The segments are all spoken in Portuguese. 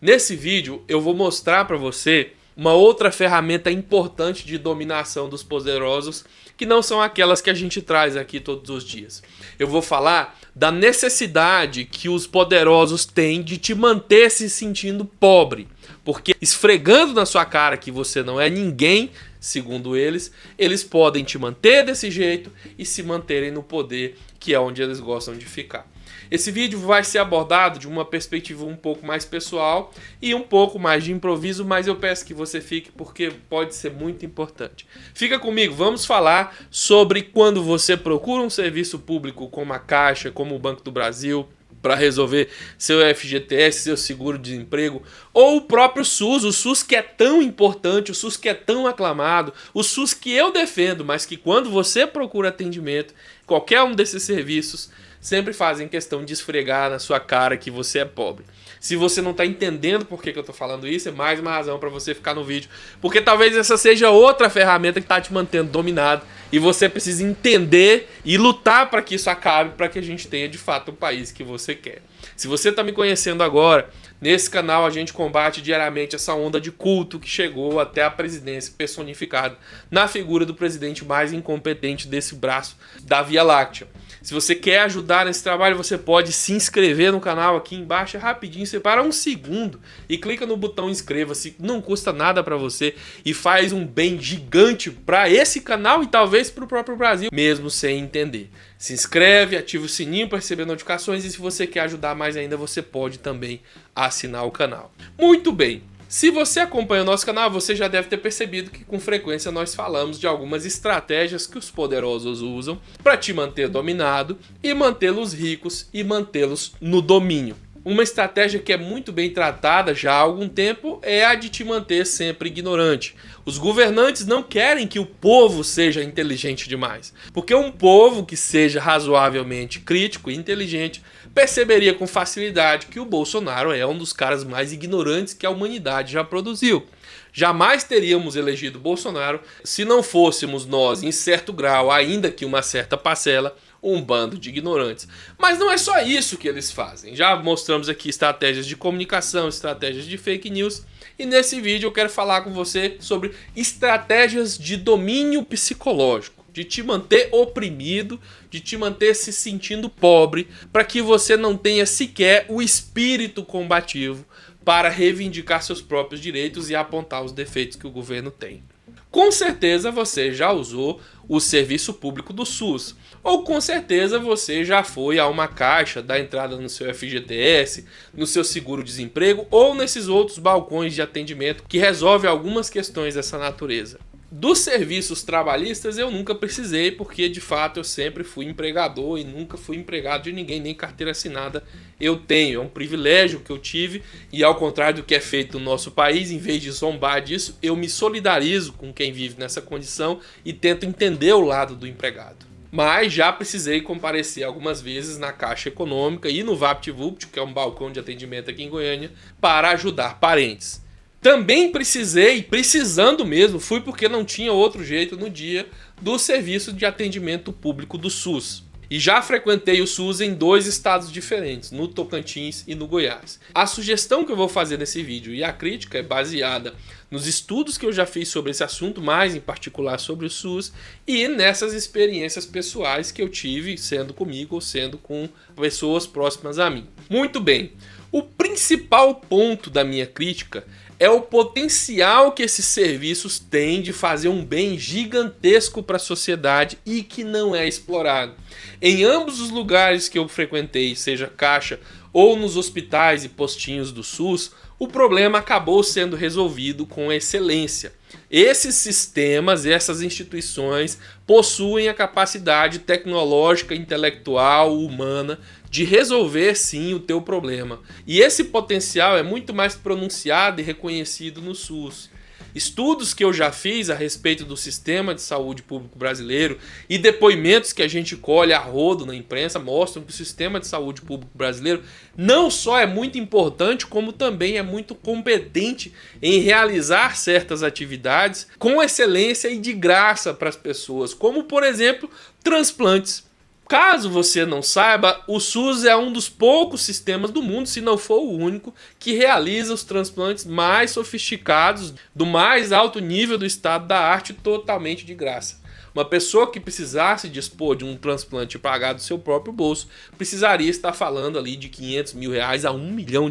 Nesse vídeo eu vou mostrar para você uma outra ferramenta importante de dominação dos poderosos, que não são aquelas que a gente traz aqui todos os dias. Eu vou falar da necessidade que os poderosos têm de te manter se sentindo pobre, porque esfregando na sua cara que você não é ninguém, segundo eles, eles podem te manter desse jeito e se manterem no poder, que é onde eles gostam de ficar. Esse vídeo vai ser abordado de uma perspectiva um pouco mais pessoal e um pouco mais de improviso, mas eu peço que você fique porque pode ser muito importante. Fica comigo, vamos falar sobre quando você procura um serviço público como a Caixa, como o Banco do Brasil, para resolver seu FGTS, seu seguro-desemprego, ou o próprio SUS, o SUS que é tão importante, o SUS que é tão aclamado, o SUS que eu defendo, mas que quando você procura atendimento, qualquer um desses serviços, sempre fazem questão de esfregar na sua cara que você é pobre. Se você não está entendendo por que eu estou falando isso, é mais uma razão para você ficar no vídeo, porque talvez essa seja outra ferramenta que está te mantendo dominado e você precisa entender e lutar para que isso acabe, para que a gente tenha de fato o país que você quer. Se você está me conhecendo agora, nesse canal a gente combate diariamente essa onda de culto que chegou até a presidência personificada na figura do presidente mais incompetente desse braço da Via Láctea. Se você quer ajudar nesse trabalho, você pode se inscrever no canal aqui embaixo, é rapidinho, separa um segundo e clica no botão inscreva-se, não custa nada para você e faz um bem gigante para esse canal e talvez para o próprio Brasil, mesmo sem entender. Se inscreve, ativa o sininho para receber notificações e se você quer ajudar mais ainda, você pode também assinar o canal. Muito bem! Se você acompanha o nosso canal, você já deve ter percebido que com frequência nós falamos de algumas estratégias que os poderosos usam para te manter dominado e mantê-los ricos e mantê-los no domínio. Uma estratégia que é muito bem tratada já há algum tempo é a de te manter sempre ignorante. Os governantes não querem que o povo seja inteligente demais, porque um povo que seja razoavelmente crítico e inteligente perceberia com facilidade que o Bolsonaro é um dos caras mais ignorantes que a humanidade já produziu. Jamais teríamos elegido Bolsonaro se não fôssemos nós, em certo grau, ainda que uma certa parcela, um bando de ignorantes. Mas não é só isso que eles fazem. Já mostramos aqui estratégias de comunicação, estratégias de fake news. E nesse vídeo eu quero falar com você sobre estratégias de domínio psicológico. De te manter oprimido, de te manter se sentindo pobre, para que você não tenha sequer o espírito combativo para reivindicar seus próprios direitos e apontar os defeitos que o governo tem. Com certeza você já usou o serviço público do SUS, ou com certeza você já foi a uma caixa dar entrada no seu FGTS, no seu seguro-desemprego ou nesses outros balcões de atendimento que resolvem algumas questões dessa natureza. Dos serviços trabalhistas eu nunca precisei, porque de fato eu sempre fui empregador e nunca fui empregado de ninguém, nem carteira assinada eu tenho. É um privilégio que eu tive e ao contrário do que é feito no nosso país, em vez de zombar disso, eu me solidarizo com quem vive nessa condição e tento entender o lado do empregado. Mas já precisei comparecer algumas vezes na Caixa Econômica e no VaptVupt, que é um balcão de atendimento aqui em Goiânia, para ajudar parentes. Também precisei, precisando mesmo, fui porque não tinha outro jeito no dia, do serviço de atendimento público do SUS. E já frequentei o SUS em 2 estados diferentes, no Tocantins e no Goiás. A sugestão que eu vou fazer nesse vídeo e a crítica é baseada nos estudos que eu já fiz sobre esse assunto, mais em particular sobre o SUS, e nessas experiências pessoais que eu tive, sendo comigo ou sendo com pessoas próximas a mim. Muito bem, o principal ponto da minha crítica é o potencial que esses serviços têm de fazer um bem gigantesco para a sociedade e que não é explorado. Em ambos os lugares que eu frequentei, seja Caixa ou nos hospitais e postinhos do SUS, o problema acabou sendo resolvido com excelência. Esses sistemas, essas instituições possuem a capacidade tecnológica, intelectual, humana de resolver sim o teu problema. E esse potencial é muito mais pronunciado e reconhecido no SUS. Estudos que eu já fiz a respeito do sistema de saúde público brasileiro e depoimentos que a gente colhe a rodo na imprensa mostram que o sistema de saúde público brasileiro não só é muito importante, como também é muito competente em realizar certas atividades com excelência e de graça para as pessoas, como por exemplo transplantes. Caso você não saiba, o SUS é um dos poucos sistemas do mundo, se não for o único, que realiza os transplantes mais sofisticados, do mais alto nível do estado da arte, totalmente de graça. Uma pessoa que precisasse dispor de um transplante pagado do seu próprio bolso, precisaria estar falando ali de R$500 mil a R$1 milhão.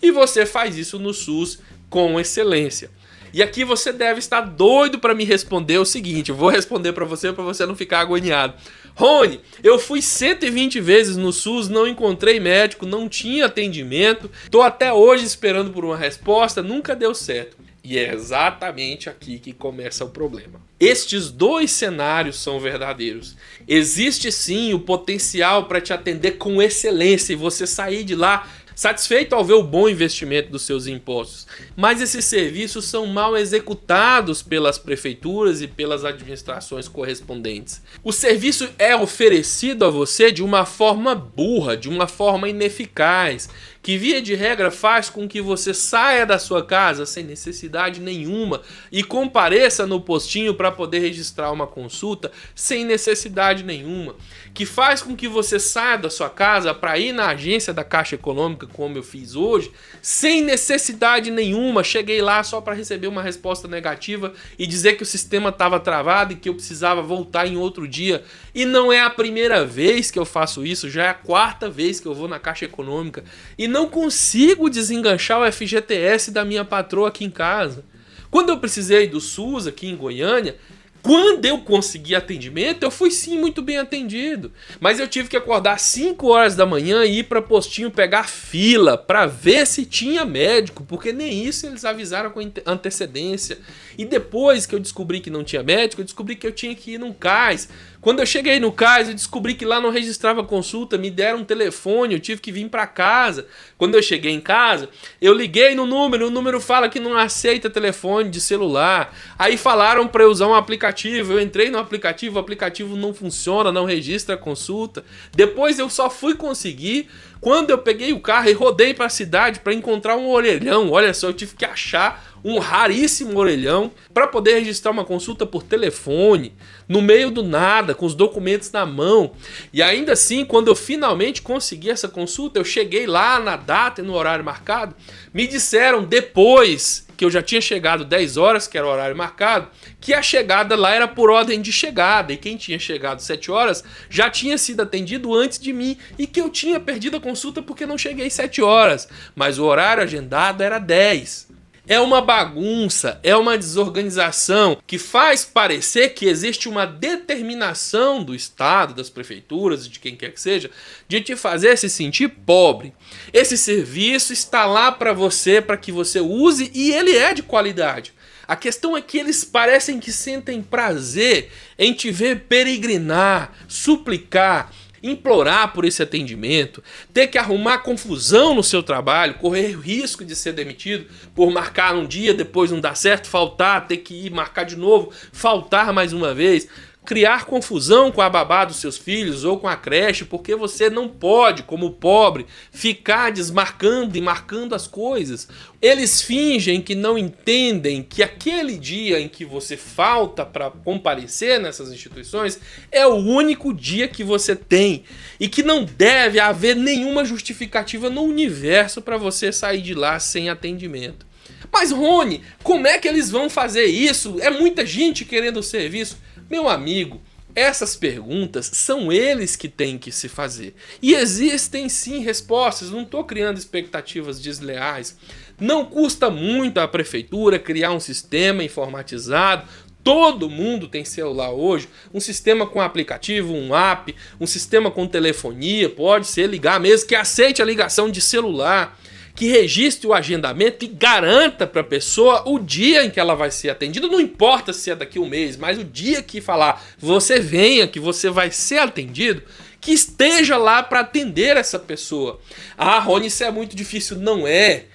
E você faz isso no SUS com excelência. E aqui você deve estar doido para me responder o seguinte, eu vou responder para você não ficar agoniado. Rony, eu fui 120 vezes no SUS, não encontrei médico, não tinha atendimento, tô até hoje esperando por uma resposta, nunca deu certo. E é exatamente aqui que começa o problema. Estes dois cenários são verdadeiros. Existe sim o potencial para te atender com excelência e você sair de lá satisfeito ao ver o bom investimento dos seus impostos. Mas esses serviços são mal executados pelas prefeituras e pelas administrações correspondentes. O serviço é oferecido a você de uma forma burra, de uma forma ineficaz, que via de regra faz com que você saia da sua casa sem necessidade nenhuma e compareça no postinho para poder registrar uma consulta sem necessidade nenhuma, que faz com que você saia da sua casa para ir na agência da Caixa Econômica, como eu fiz hoje, sem necessidade nenhuma. Cheguei lá só para receber uma resposta negativa e dizer que o sistema estava travado e que eu precisava voltar em outro dia. E não é a primeira vez que eu faço isso, já é a quarta vez que eu vou na Caixa Econômica e não consigo desenganchar o FGTS da minha patroa aqui em casa. Quando eu precisei do SUS aqui em Goiânia, quando eu consegui atendimento, eu fui sim muito bem atendido. Mas eu tive que acordar 5 horas da manhã e ir para postinho pegar fila para ver se tinha médico, porque nem isso eles avisaram com antecedência. E depois que eu descobri que não tinha médico, eu descobri que eu tinha que ir num CAIS. Quando eu cheguei no CAIS, eu descobri que lá não registrava consulta, me deram um telefone, eu tive que vir para casa. Quando eu cheguei em casa, eu liguei no número, o número fala que não aceita telefone de celular. Aí falaram para eu usar um aplicativo, eu entrei no aplicativo, o aplicativo não funciona, não registra a consulta. Depois eu só fui conseguir quando eu peguei o carro e rodei para a cidade para encontrar um orelhão. Olha só, eu tive que achar um raríssimo orelhão para poder registrar uma consulta por telefone, no meio do nada, com os documentos na mão. E ainda assim, quando eu finalmente consegui essa consulta, eu cheguei lá na data e no horário marcado, me disseram depois que eu já tinha chegado 10 horas, que era o horário marcado, que a chegada lá era por ordem de chegada, e quem tinha chegado 7 horas já tinha sido atendido antes de mim, e que eu tinha perdido a consulta porque não cheguei 7 horas, mas o horário agendado era 10. É uma bagunça, é uma desorganização que faz parecer que existe uma determinação do Estado, das prefeituras, de quem quer que seja, de te fazer se sentir pobre. Esse serviço está lá para que você use e ele é de qualidade. A questão é que eles parecem que sentem prazer em te ver peregrinar, suplicar, implorar por esse atendimento, ter que arrumar confusão no seu trabalho, correr o risco de ser demitido por marcar um dia, depois não dar certo, faltar, ter que ir marcar de novo, faltar mais uma vez, criar confusão com a babá dos seus filhos ou com a creche, porque você não pode, como pobre, ficar desmarcando e marcando as coisas. Eles fingem que não entendem que aquele dia em que você falta para comparecer nessas instituições é o único dia que você tem e que não deve haver nenhuma justificativa no universo para você sair de lá sem atendimento. Mas Rony, como é que eles vão fazer isso? É muita gente querendo o serviço. Meu amigo, essas perguntas são eles que têm que se fazer. E existem sim respostas, não estou criando expectativas desleais. Não custa muito à prefeitura criar um sistema informatizado. Todo mundo tem celular hoje, um sistema com aplicativo, um app, um sistema com telefonia, pode ser ligar mesmo, que aceite a ligação de celular, que registre o agendamento e garanta para a pessoa o dia em que ela vai ser atendida. Não importa se é daqui a um mês, mas o dia que falar, você venha, que você vai ser atendido, que esteja lá para atender essa pessoa. Ah, Rony, isso é muito difícil. Não é.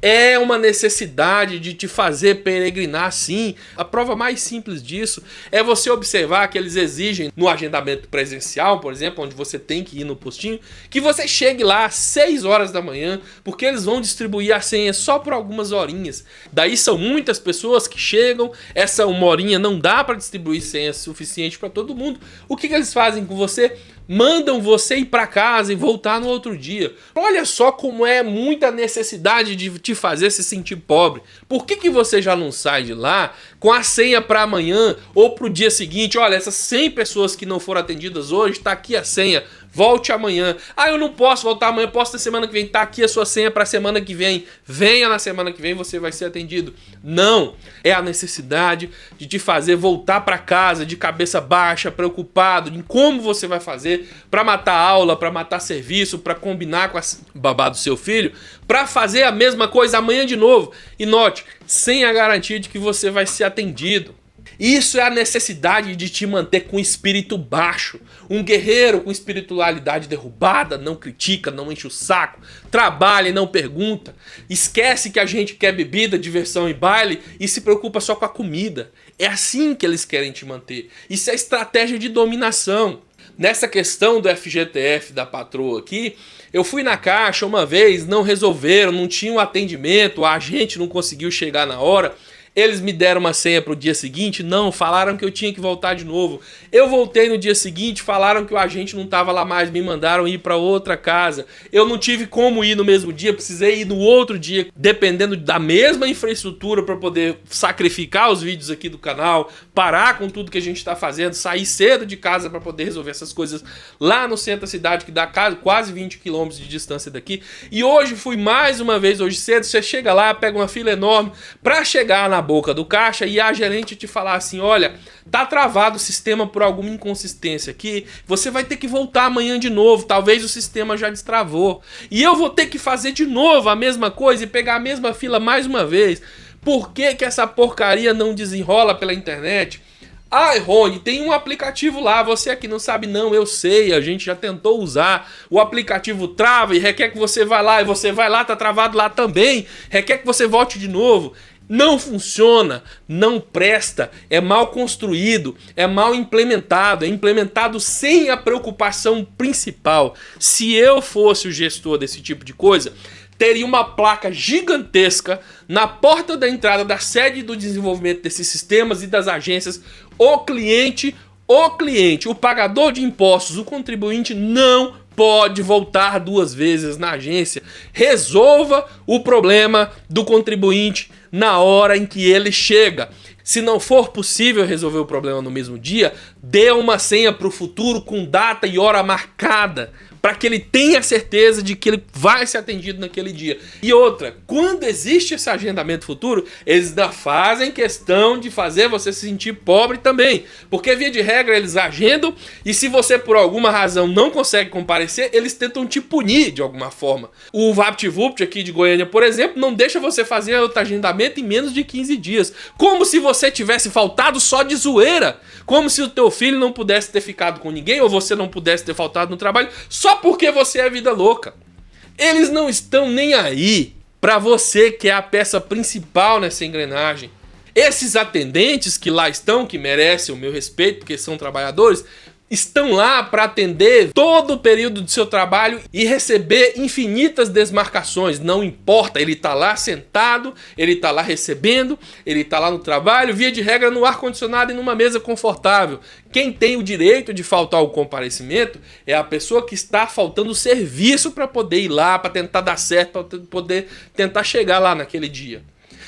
É uma necessidade de te fazer peregrinar, sim. A prova mais simples disso é você observar que eles exigem no agendamento presencial, por exemplo, onde você tem que ir no postinho, que você chegue lá às 6 horas da manhã, porque eles vão distribuir a senha só por algumas horinhas. Daí são muitas pessoas que chegam, essa uma horinha não dá para distribuir senha suficiente para todo mundo. O que eles fazem com você? mandam você ir para casa e voltar no outro dia. Olha só como é muita necessidade de te fazer se sentir pobre. Por que você já não sai de lá com a senha para amanhã ou para o dia seguinte? Olha, essas 100 pessoas que não foram atendidas hoje, está aqui a senha. Volte amanhã. Ah, eu não posso voltar amanhã, posso na semana que vem. Tá aqui a sua senha para a semana que vem. Venha na semana que vem, você vai ser atendido. Não. É a necessidade de te fazer voltar para casa de cabeça baixa, preocupado em como você vai fazer para matar aula, para matar serviço, para combinar com a babá do seu filho, para fazer a mesma coisa amanhã de novo. E note, sem a garantia de que você vai ser atendido. Isso é a necessidade de te manter com o espírito baixo. Um guerreiro com espiritualidade derrubada não critica, não enche o saco, trabalha e não pergunta. Esquece que a gente quer bebida, diversão e baile e se preocupa só com a comida. É assim que eles querem te manter. Isso é estratégia de dominação. Nessa questão do FGTS da patroa aqui, eu fui na caixa uma vez, não resolveram, não tinha um atendimento, a agente não conseguiu chegar na hora. Eles me deram uma senha para o dia seguinte? Não, falaram que eu tinha que voltar de novo. Eu voltei no dia seguinte, falaram que o agente não estava lá mais, me mandaram ir para outra casa. Eu não tive como ir no mesmo dia, precisei ir no outro dia, dependendo da mesma infraestrutura para poder sacrificar os vídeos aqui do canal, parar com tudo que a gente está fazendo, sair cedo de casa para poder resolver essas coisas lá no centro da cidade, que dá quase 20 quilômetros de distância daqui. E hoje fui mais uma vez, hoje cedo, você chega lá, pega uma fila enorme para chegar na boca do caixa e a gerente te falar assim, olha, tá travado o sistema por alguma inconsistência aqui, você vai ter que voltar amanhã de novo, talvez o sistema já destravou. E eu vou ter que fazer de novo a mesma coisa e pegar a mesma fila mais uma vez. Por que que essa porcaria não desenrola pela internet? Ah, Rony, tem um aplicativo lá, você aqui não sabe não, eu sei, a gente já tentou usar, o aplicativo trava e requer que você vá lá, e você vai lá, tá travado lá também, requer que você volte de novo. Não funciona, não presta, é mal construído, é mal implementado, é implementado sem a preocupação principal. Se eu fosse o gestor desse tipo de coisa, teria uma placa gigantesca na porta da entrada da sede do desenvolvimento desses sistemas e das agências. O cliente, o pagador de impostos, o contribuinte não pode voltar 2 vezes na agência. Resolva o problema do contribuinte na hora em que ele chega. Se não for possível resolver o problema no mesmo dia, dê uma senha para o futuro com data e hora marcada, para que ele tenha certeza de que ele vai ser atendido naquele dia. E outra, quando existe esse agendamento futuro, eles ainda fazem questão de fazer você se sentir pobre também. Porque, via de regra, eles agendam e se você, por alguma razão, não consegue comparecer, eles tentam te punir de alguma forma. O VaptVupt aqui de Goiânia, por exemplo, não deixa você fazer outro agendamento em menos de 15 dias. Como se você tivesse faltado só de zoeira. Como se o teu filho não pudesse ter ficado com ninguém ou você não pudesse ter faltado no trabalho só porque você é vida louca. Eles não estão nem aí para você, que é a peça principal nessa engrenagem. Esses atendentes que lá estão, que merecem o meu respeito porque são trabalhadores, estão lá para atender todo o período do seu trabalho e receber infinitas desmarcações. Não importa, ele está lá sentado, ele está lá recebendo, ele está lá no trabalho, via de regra no ar-condicionado e numa mesa confortável. Quem tem o direito de faltar ao comparecimento é a pessoa que está faltando serviço para poder ir lá, para tentar dar certo, para poder tentar chegar lá naquele dia.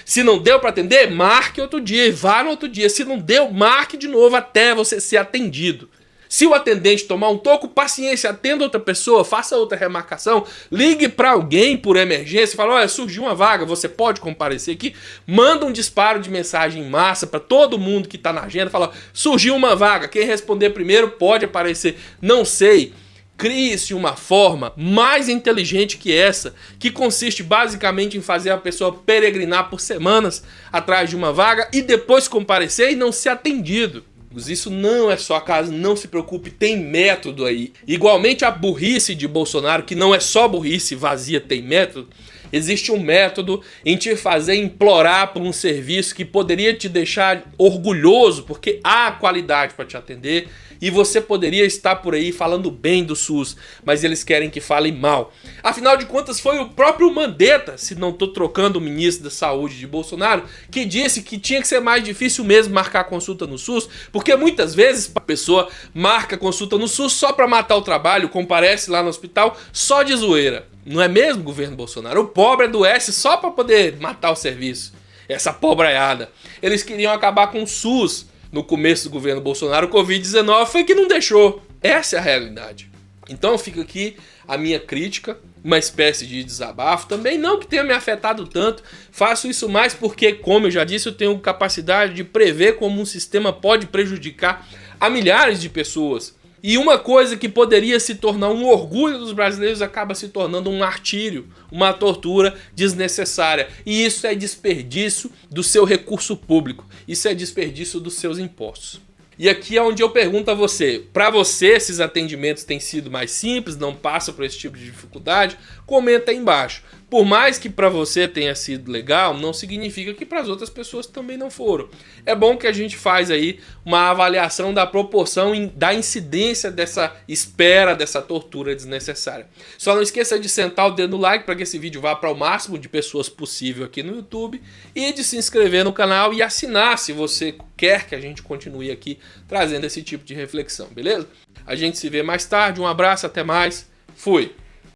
Se não deu para atender, marque outro dia e vá no outro dia. Se não deu, marque de novo até você ser atendido. Se o atendente tomar um toco, paciência, atenda outra pessoa, faça outra remarcação, ligue para alguém por emergência, fala, olha, surgiu uma vaga, você pode comparecer aqui, manda um disparo de mensagem em massa para todo mundo que está na agenda, fala, surgiu uma vaga, quem responder primeiro pode aparecer, não sei. Crie-se uma forma mais inteligente que essa, que consiste basicamente em fazer a pessoa peregrinar por semanas atrás de uma vaga e depois comparecer e não ser atendido. Isso não é só caso, não se preocupe, tem método aí. Igualmente a burrice de Bolsonaro, que não é só burrice vazia, tem método. Existe um método em te fazer implorar por um serviço que poderia te deixar orgulhoso, porque há qualidade para te atender. E você poderia estar por aí falando bem do SUS, mas eles querem que fale mal. Afinal de contas, foi o próprio Mandetta, se não estou trocando o ministro da Saúde de Bolsonaro, que disse que tinha que ser mais difícil mesmo marcar consulta no SUS, porque muitas vezes a pessoa marca consulta no SUS só para matar o trabalho, comparece lá no hospital só de zoeira. Não é mesmo, governo Bolsonaro? O pobre adoece só para poder matar o serviço. Essa pobraiada. Eles queriam acabar com o SUS no começo do governo Bolsonaro. O Covid-19 foi que não deixou. Essa é a realidade. Então fica aqui a minha crítica, uma espécie de desabafo. Também não que tenha me afetado tanto. Faço isso mais porque, como eu já disse, eu tenho capacidade de prever como um sistema pode prejudicar a milhares de pessoas. E uma coisa que poderia se tornar um orgulho dos brasileiros acaba se tornando um martírio, uma tortura desnecessária. E isso é desperdício do seu recurso público. Isso é desperdício dos seus impostos. E aqui é onde eu pergunto a você, para você esses atendimentos têm sido mais simples, não passa por esse tipo de dificuldade? Comenta aí embaixo. Por mais que para você tenha sido legal, não significa que para as outras pessoas também não foram. É bom que a gente faz aí uma avaliação da proporção, da incidência dessa espera, dessa tortura desnecessária. Só não esqueça de sentar o dedo no like para que esse vídeo vá para o máximo de pessoas possível aqui no YouTube e de se inscrever no canal e assinar se você quer que a gente continue aqui trazendo esse tipo de reflexão, beleza? A gente se vê mais tarde, um abraço, até mais, fui!